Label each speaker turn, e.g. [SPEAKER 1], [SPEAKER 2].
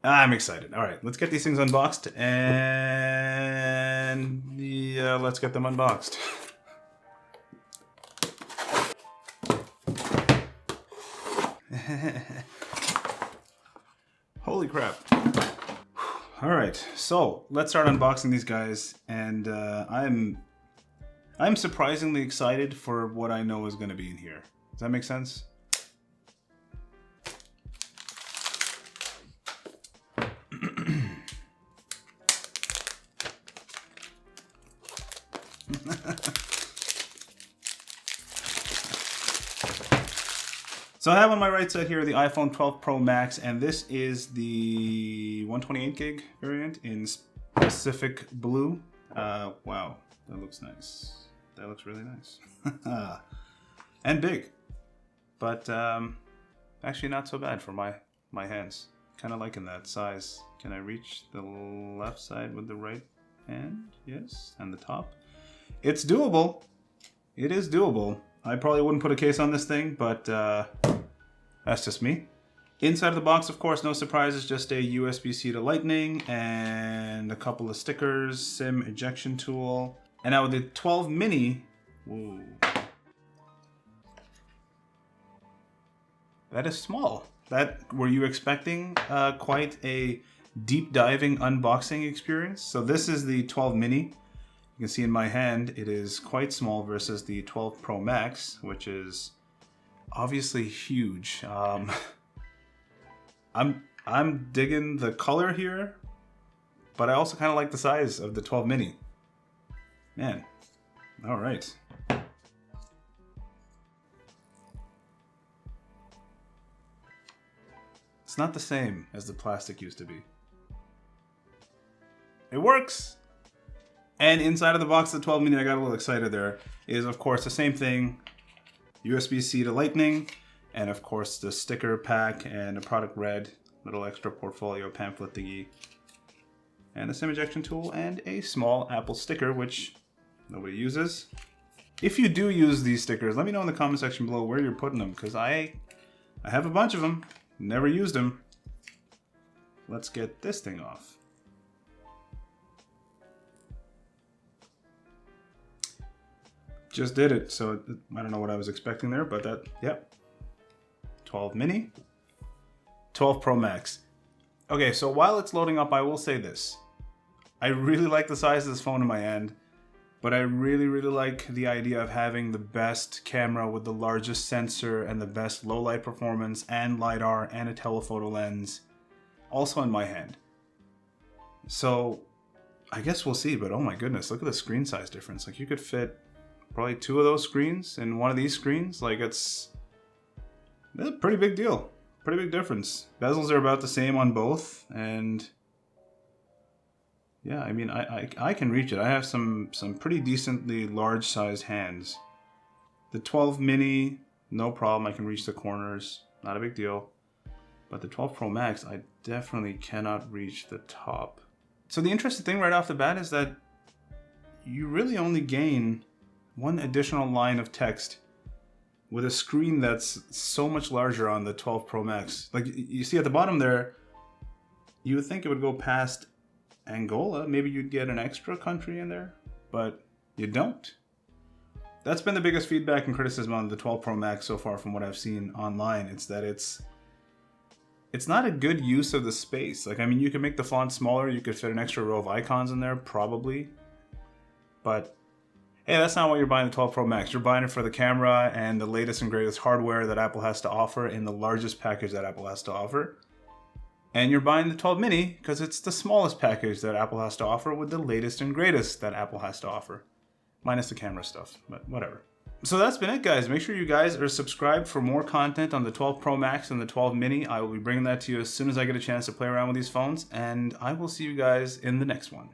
[SPEAKER 1] I'm excited. All right, let's get these things unboxed, and yeah, let's get them unboxed. Holy crap. All right, so let's start unboxing these guys, and I'm surprisingly excited for what I know is going to be in here. Does that make sense? So I have on my right side here the iPhone 12 Pro Max, and this is the 128 gig variant in Pacific Blue. Wow, that looks nice. That looks really nice. And big, but actually not so bad for my hands. Kind of liking that size. Can I reach the left side with the right hand? Yes, and the top. It's doable. It is doable. I probably wouldn't put a case on this thing, but that's just me. Inside of the box, of course, no surprises, just a USB-C to Lightning and a couple of stickers, SIM ejection tool. And now with the 12 mini, whoa, that is small. Were you expecting quite a deep diving unboxing experience? So this is the 12 mini. You can see in my hand, it is quite small versus the 12 Pro Max, which is obviously huge. I'm digging the color here, but I also kind of like the size of the 12 mini. Man, all right. It's not the same as the plastic used to be. It works. And inside of the box of the 12 mini, I got a little excited there, is of course the same thing. USB-C to Lightning, and of course the sticker pack and a product red, little extra portfolio pamphlet thingy, and a SIM ejection tool, and a small Apple sticker, which nobody uses. If you do use these stickers, let me know in the comment section below where you're putting them, because I have a bunch of them, never used them. Let's get this thing off. Just did it, so I don't know what I was expecting there, but that, yep. 12 mini, 12 Pro Max. Okay, so while it's loading up, I will say this. I really like the size of this phone in my hand, but I really, really like the idea of having the best camera with the largest sensor and the best low light performance and LiDAR and a telephoto lens also in my hand. So I guess we'll see, but oh my goodness, look at the screen size difference. Like you could fit probably 2 of those screens in one of these screens. Like it's a pretty big deal. Pretty big difference. Bezels are about the same on both, and yeah, I mean, I can reach it. I have some pretty decently large sized hands. The 12 mini, no problem. I can reach the corners. Not a big deal. But the 12 Pro Max, I definitely cannot reach the top. So the interesting thing right off the bat is that you really only gain one additional line of text with a screen that's so much larger on the 12 Pro Max. Like you see at the bottom there, you would think it would go past Angola. Maybe you'd get an extra country in there, but you don't. That's been the biggest feedback and criticism on the 12 Pro Max so far from what I've seen online. It's that it's not a good use of the space. Like, I mean, you could make the font smaller. You could fit an extra row of icons in there, probably. But hey, that's not why you're buying the 12 Pro Max. You're buying it for the camera and the latest and greatest hardware that Apple has to offer in the largest package that Apple has to offer. And you're buying the 12 mini because it's the smallest package that Apple has to offer with the latest and greatest that Apple has to offer. Minus the camera stuff, but whatever. So that's been it, guys. Make sure you guys are subscribed for more content on the 12 Pro Max and the 12 mini. I will be bringing that to you as soon as I get a chance to play around with these phones, and I will see you guys in the next one.